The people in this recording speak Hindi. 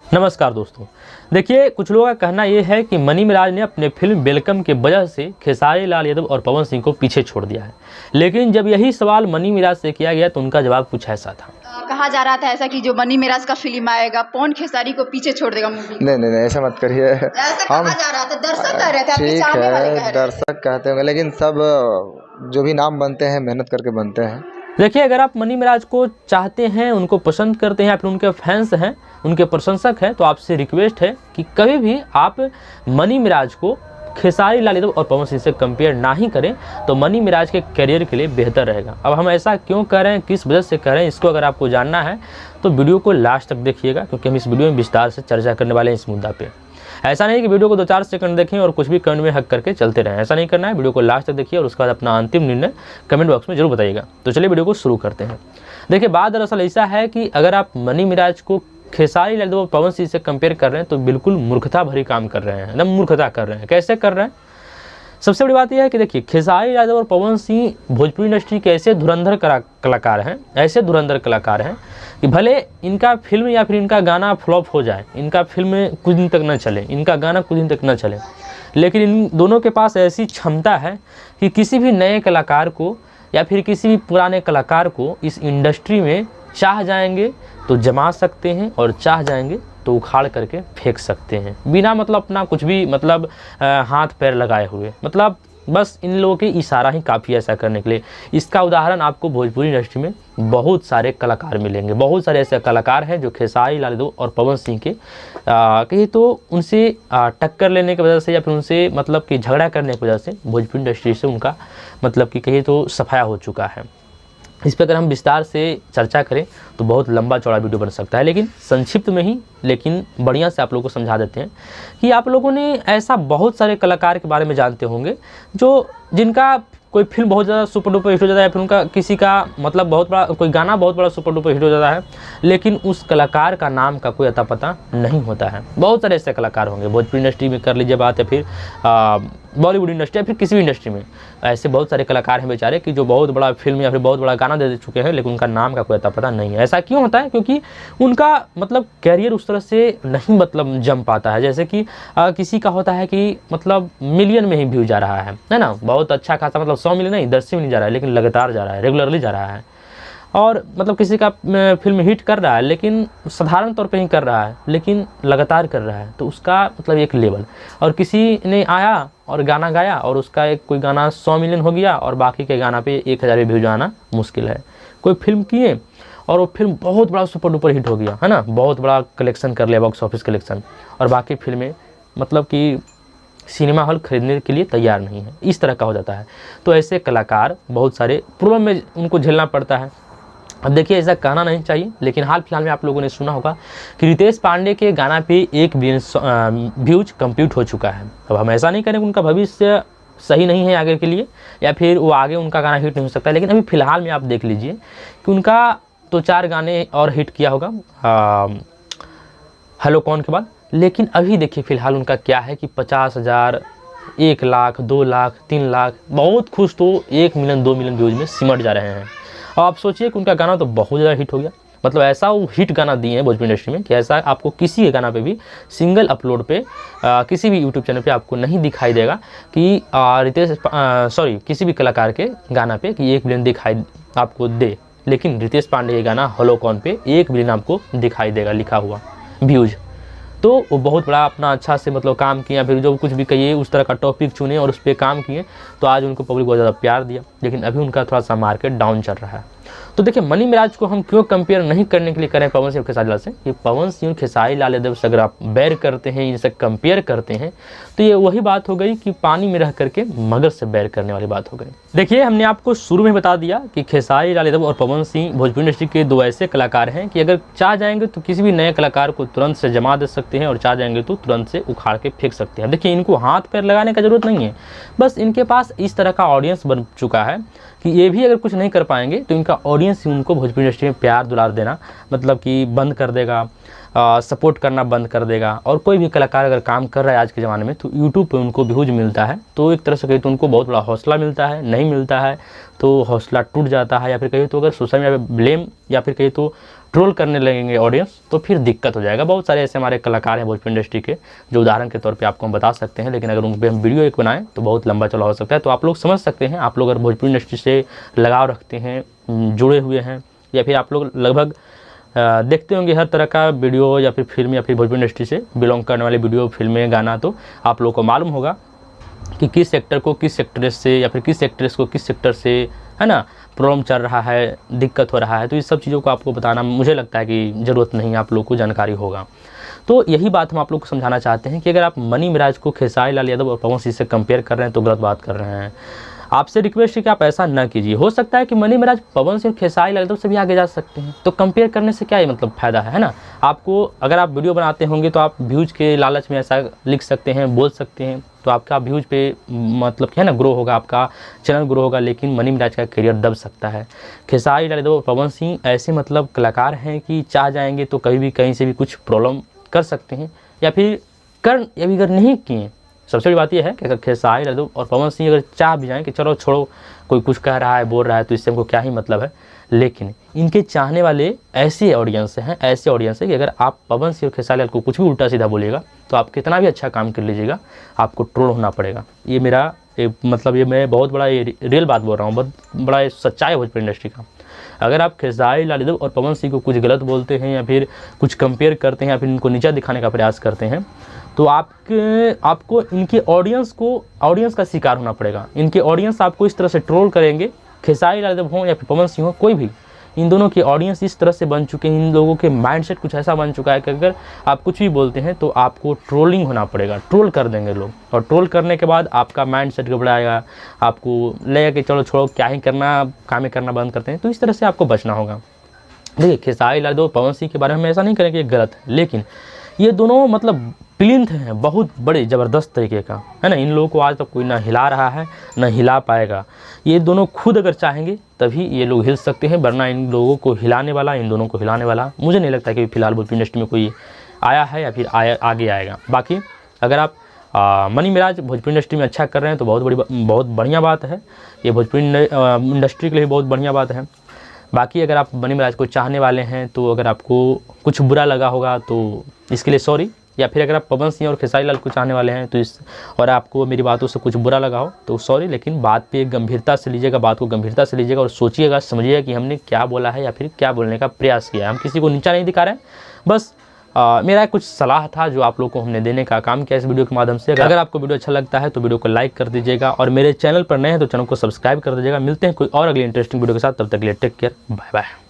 नमस्कार दोस्तों, देखिए कुछ लोगों का कहना यह है कि मनी मिराज ने अपने फिल्म वेलकम के वजह से खेसारी लाल यादव और पवन सिंह को पीछे छोड़ दिया है। लेकिन जब यही सवाल मनी मिराज से किया गया तो उनका जवाब कुछ ऐसा था। कहा जा रहा था ऐसा कि जो मनी मिराज का फिल्म आएगा पवन खेसारी को पीछे छोड़ देगा मूवी। नहीं, ऐसा मत करिए। ऐसा कहा जा रहा था, दर्शक कह रहे थे, आपके ठीक चाहने वाले कह रहे है, थे। दर्शक कहते होंगे, लेकिन सब जो भी नाम बनते हैं मेहनत करके बनते हैं। देखिए, अगर आप मनी मिराज को चाहते हैं, उनको पसंद करते हैं या फिर उनके फैंस हैं, उनके प्रशंसक हैं, तो आपसे रिक्वेस्ट है कि कभी भी आप मनी मिराज को खेसारी लाल यादव और पवन सिंह से कंपेयर ना ही करें, तो मनी मिराज के करियर के लिए बेहतर रहेगा। अब हम ऐसा क्यों कह रहे हैं, किस वजह से कह रहे हैं, इसको अगर आपको जानना है तो वीडियो को लास्ट तक देखिएगा, क्योंकि हम इस वीडियो में विस्तार से चर्चा करने वाले हैं इस मुद्दा पे। ऐसा नहीं कि वीडियो को 2-4 सेकंड देखें और कुछ भी कमेंट में हक करके चलते रहें, ऐसा नहीं करना है। वीडियो को लास्ट तक देखिए और उसके बाद अपना अंतिम निर्णय कमेंट बॉक्स में जरूर बताइएगा। तो चलिए वीडियो को शुरू करते हैं। देखिए, बात दरअसल ऐसा है कि अगर आप मनी मिराज को खेसारी लाल यादव और पवन सिंह से कंपेयर कर रहे हैं तो बिल्कुल मूर्खता भरी काम कर रहे हैं, एकदम मूर्खता कर रहे हैं। कैसे कर रहे हैं? सबसे बड़ी बात यह है कि देखिए, खेसारी यादव और पवन सिंह भोजपुरी इंडस्ट्री के ऐसे धुरंधर कलाकार हैं, ऐसे धुरंधर कलाकार हैं कि भले इनका फिल्म या फिर इनका गाना फ्लॉप हो जाए, इनका फिल्म कुछ दिन तक न चले, इनका गाना कुछ दिन तक न चले, लेकिन इन दोनों के पास ऐसी क्षमता है कि किसी भी नए कलाकार को या फिर किसी भी पुराने कलाकार को इस इंडस्ट्री में चाह जाएंगे तो जमा सकते हैं और चाह जाएंगे तो उखाड़ करके फेंक सकते हैं, बिना मतलब अपना कुछ भी हाथ पैर लगाए हुए। मतलब बस इन लोगों के इशारा ही काफ़ी ऐसा करने के लिए। इसका उदाहरण आपको भोजपुरी इंडस्ट्री में बहुत सारे कलाकार मिलेंगे, बहुत सारे ऐसे कलाकार हैं जो खेसारी लाल यादव और पवन सिंह के कहीं तो उनसे टक्कर लेने की वजह से या फिर उनसे मतलब कि झगड़ा करने की वजह से भोजपुरी इंडस्ट्री से उनका मतलब कि कहीं तो सफाया हो चुका है। इस पर अगर हम विस्तार से चर्चा करें तो बहुत लंबा चौड़ा वीडियो बन सकता है, लेकिन संक्षिप्त में ही लेकिन बढ़िया से आप लोगों को समझा देते हैं कि आप लोगों ने ऐसा बहुत सारे कलाकार के बारे में जानते होंगे जिनका कोई फिल्म बहुत ज़्यादा सुपर डुपर हिट हो जाता है, फिर उनका किसी का मतलब बहुत बड़ा कोई गाना बहुत बड़ा सुपर डुपर हिट हो जाता है, लेकिन उस कलाकार का नाम का कोई अता पता नहीं होता है। बहुत सारे ऐसे कलाकार होंगे, भोजपुरी इंडस्ट्री में कर लीजिए बात, या फिर बॉलीवुड इंडस्ट्री या फिर किसी भी इंडस्ट्री में ऐसे बहुत सारे कलाकार हैं बेचारे कि जो बहुत बड़ा फिल्म या फिर बहुत बड़ा गाना दे चुके हैं, लेकिन उनका नाम का कोई अता पता नहीं है। ऐसा क्यों होता है? क्योंकि उनका मतलब कैरियर उस तरह से नहीं मतलब जम पाता है। जैसे कि किसी का होता है कि मतलब मिलियन में ही व्यू जा रहा है ना, बहुत अच्छा खासा, मतलब 100 मिलियन नहीं 10 मिलियन जा रहा है, लेकिन लगातार जा रहा है, रेगुलरली जा रहा है। और मतलब किसी का फिल्म हिट कर रहा है लेकिन साधारण तौर पे ही कर रहा है, लेकिन लगातार कर रहा है, तो उसका मतलब एक लेवल। और किसी ने आया और गाना गाया और उसका एक कोई गाना 100 मिलियन हो गया और बाकी के गाना पे 1000 व्यूज आना मुश्किल है। कोई फिल्म किए और वो फिल्म बहुत बड़ा सुपर डुपर हिट हो गया है ना, बहुत बड़ा कलेक्शन कर लिया, बॉक्स ऑफिस कलेक्शन, और बाकी फिल्में मतलब कि सिनेमा हॉल खरीदने के लिए तैयार नहीं है। इस तरह का हो जाता है। तो ऐसे कलाकार बहुत सारे प्रॉब्लम में उनको झेलना पड़ता है। अब देखिए, ऐसा कहना नहीं चाहिए, लेकिन हाल फिलहाल में आप लोगों ने सुना होगा कि रितेश पांडे के गाना पे 1 बिलियन व्यूज कंप्लीट हो चुका है। अब हम ऐसा नहीं करें कि उनका भविष्य सही नहीं है आगे के लिए, या फिर वो आगे उनका गाना हिट नहीं हो सकता, लेकिन अभी फ़िलहाल में आप देख लीजिए कि उनका तो 4 गाने और हिट किया होगा हेलो कौन के बाद, लेकिन अभी देखिए फ़िलहाल उनका क्या है कि 50,000, 1 लाख, 2 लाख, 3 लाख, बहुत खुश तो 1 मिलियन 2 मिलियन व्यूज में सिमट जा रहे हैं। और आप सोचिए कि उनका गाना तो बहुत ज़्यादा हिट हो गया, मतलब ऐसा वो हिट गाना दिए हैं भोजपुरी इंडस्ट्री में कि ऐसा आपको किसी के गाना पे भी सिंगल अपलोड पे किसी भी यूट्यूब चैनल पे आपको नहीं दिखाई देगा कि किसी भी कलाकार के गाना पे कि 1 बिलियन दिखाई आपको दे, लेकिन रितेश पांडे के गाना हेलो कौन पे 1 बिलियन आपको दिखाई देगा लिखा हुआ व्यूज। तो वो बहुत बड़ा अपना अच्छा से मतलब काम किया, फिर जो कुछ भी कहिए उस तरह का टॉपिक चुने और उस पर काम किए, तो आज उनको पब्लिक बहुत ज़्यादा प्यार दिया, लेकिन अभी उनका थोड़ा सा मार्केट डाउन चल रहा है। तो देखिए, मनी मिराज को हम क्यों कंपेयर नहीं करने के लिए करें पवन सिंह और खेसारी लाल से, कि पवन सिंह और खेसारी लाल यादव से अगर आप बैर करते हैं, इनसे कंपेयर करते हैं, तो ये वही बात हो गई कि पानी में रह करके मगर से बैर करने वाली बात हो गई। देखिए, हमने आपको शुरू में बता दिया कि खेसारी लाल यादव और पवन सिंह भोजपुरी इंडस्ट्री के 2 ऐसे कलाकार हैं कि अगर चाह जाएंगे तो किसी भी नए कलाकार को तुरंत से जमा दे सकते हैं और चाह जाएंगे तो तुरंत से उखाड़ के फेंक सकते हैं। देखिए, इनको हाथ पैर लगाने का जरूरत नहीं है, बस इनके पास इस तरह का ऑडियंस बन चुका है कि ये भी अगर कुछ नहीं कर पाएंगे तो इनका ऑडियंस ही उनको भोजपुरी इंडस्ट्री में प्यार दुलार देना मतलब कि बंद कर देगा, सपोर्ट करना बंद कर देगा। और कोई भी कलाकार अगर काम कर रहा है आज के ज़माने में तो यूट्यूब पे उनको व्यूज मिलता है, तो एक तरह से कहीं तो उनको बहुत बड़ा हौसला मिलता है। नहीं मिलता है तो हौसला टूट जाता है, या फिर कहीं तो अगर सोशल मीडिया पे ब्लेम या फिर कहीं तो ट्रोल करने लगेंगे ऑडियंस, तो फिर दिक्कत हो जाएगा। बहुत सारे ऐसे हमारे कलाकार हैं भोजपुरी इंडस्ट्री के, जो उदाहरण के तौर पे आपको हम बता सकते हैं, लेकिन अगर उन पर हम वीडियो एक बनाएं तो बहुत लंबा चौड़ा हो सकता है। तो आप लोग समझ सकते हैं, आप लोग अगर भोजपुरी इंडस्ट्री से लगाव रखते हैं, जुड़े हुए हैं, या फिर आप लोग लगभग देखते होंगे हर तरह का वीडियो या फिर फिल्म या फिर भोजपुरी इंडस्ट्री से बिलोंग करने वाले वीडियो, फिल्में, गाना, तो आप लोगों को मालूम होगा कि किस एक्टर को किस एक्ट्रेस से या फिर किस एक्ट्रेस को किस सेक्टर से, है ना, प्रॉब्लम चल रहा है, दिक्कत हो रहा है। तो इस सब चीज़ों को आपको बताना मुझे लगता है कि ज़रूरत नहीं, आप लोग को जानकारी होगा। तो यही बात हम आप लोग को समझाना चाहते हैं कि अगर आप मनी मिराज को खेसारी लाल यादव और पवन सिंह से कंपेयर कर रहे हैं तो गलत बात कर रहे हैं। आपसे रिक्वेस्ट है कि आप ऐसा ना कीजिए। हो सकता है कि मनी मिराज पवन सिंह और खेसारी लाल यादव से भी आगे जा सकते हैं, तो कंपेयर करने से क्या ही मतलब फ़ायदा है ना। आपको अगर आप वीडियो बनाते होंगे तो आप व्यूज़ के लालच में ऐसा लिख सकते हैं, बोल सकते हैं, तो आपका व्यूज़ पे मतलब क्या है ना, ग्रो होगा, आपका चैनल ग्रो होगा, लेकिन मनी मिराज का करियर दब सकता है। खेसारी लाल यादव और पवन सिंह ऐसे मतलब कलाकार हैं कि चाह जाएंगे तो कहीं भी कहीं से भी कुछ प्रॉब्लम कर सकते हैं, या फिर अगर नहीं किए। सबसे बड़ी बात यह है कि अगर खेसारी लाल यादव और पवन सिंह अगर चाह भी जाएँ कि चलो छोड़ो, कोई कुछ कह रहा है, बोल रहा है, तो इससे हमको क्या ही मतलब है, लेकिन इनके चाहने वाले ऐसे ऑडियंस हैं कि अगर आप पवन सिंह और खेसारी लाल को कुछ भी उल्टा सीधा बोलिएगा तो आप कितना भी अच्छा काम कर लीजिएगा, आपको ट्रोल होना पड़ेगा। ये मेरा मतलब ये मैं बहुत बड़ा रियल बात बोल रहा हूँ, बहुत बड़ा सच्चाई है भोजपुरी इंडस्ट्री का। अगर आप खेसारी लाल यादव और पवन सिंह को कुछ गलत बोलते हैं या फिर कुछ कंपेयर करते हैं या फिर इनको नीचा दिखाने का प्रयास करते हैं, तो आपको इनके ऑडियंस का शिकार होना पड़ेगा। इनके ऑडियंस आपको इस तरह से ट्रोल करेंगे, खेसारी लाल यादव हो या फिर पवन सिंह हो, कोई भी, इन दोनों के ऑडियंस इस तरह से बन चुके हैं, इन लोगों के माइंडसेट कुछ ऐसा बन चुका है कि अगर आप कुछ भी बोलते हैं तो आपको ट्रोलिंग होना पड़ेगा, ट्रोल कर देंगे लोग, और ट्रोल करने के बाद आपका माइंडसेट गड़बड़ाएगा, आपको लगेगा कि चलो छोड़ो, क्या ही करना, काम ही करना बंद करते हैं। तो इस तरह से आपको बचना होगा। देखिए, खेसारी लाल यादव पवन सिंह के बारे में ऐसा नहीं करें कि ये गलत है, लेकिन ये दोनों मतलब प्लिंथ हैं बहुत बड़े ज़बरदस्त तरीके का, है ना। इन लोगों को आज तक कोई ना हिला रहा है ना हिला पाएगा। ये दोनों खुद अगर चाहेंगे तभी ये लोग हिल सकते हैं, वरना इन लोगों को हिलाने वाला, इन दोनों को हिलाने वाला मुझे नहीं लगता कि फिलहाल भोजपुरी इंडस्ट्री में कोई आया है या फिर आगे आएगा। बाकी अगर आप मनी मिराज भोजपुरी इंडस्ट्री में अच्छा कर रहे हैं तो बहुत बढ़िया बात है, ये भोजपुरी इंडस्ट्री के लिए बहुत बढ़िया बात है। बाकी अगर आप मनी मिराज को चाहने वाले हैं तो अगर आपको कुछ बुरा लगा होगा तो इसके लिए सॉरी, या फिर अगर आप पवन सिंह और खेसारी लाल को चाहने वाले हैं तो और आपको मेरी बातों से कुछ बुरा लगा हो तो सॉरी, लेकिन बात पे गंभीरता से लीजिएगा, बात को गंभीरता से लीजिएगा और सोचिएगा, समझिएगा कि हमने क्या बोला है या फिर क्या बोलने का प्रयास किया है। हम किसी को नीचा नहीं दिखा रहे हैं, बस मेरा कुछ सलाह था जो आप लोग को हमने देने का काम किया इस वीडियो के माध्यम से। अगर आपको वीडियो अच्छा लगता है तो वीडियो को लाइक कर दीजिएगा, और मेरे चैनल पर नए हैं तो चैनल को सब्सक्राइब कर दीजिएगा। मिलते हैं कोई और अगली इंटरेस्टिंग वीडियो के साथ, तब तक के लिए टेक केयर, बाय बाय।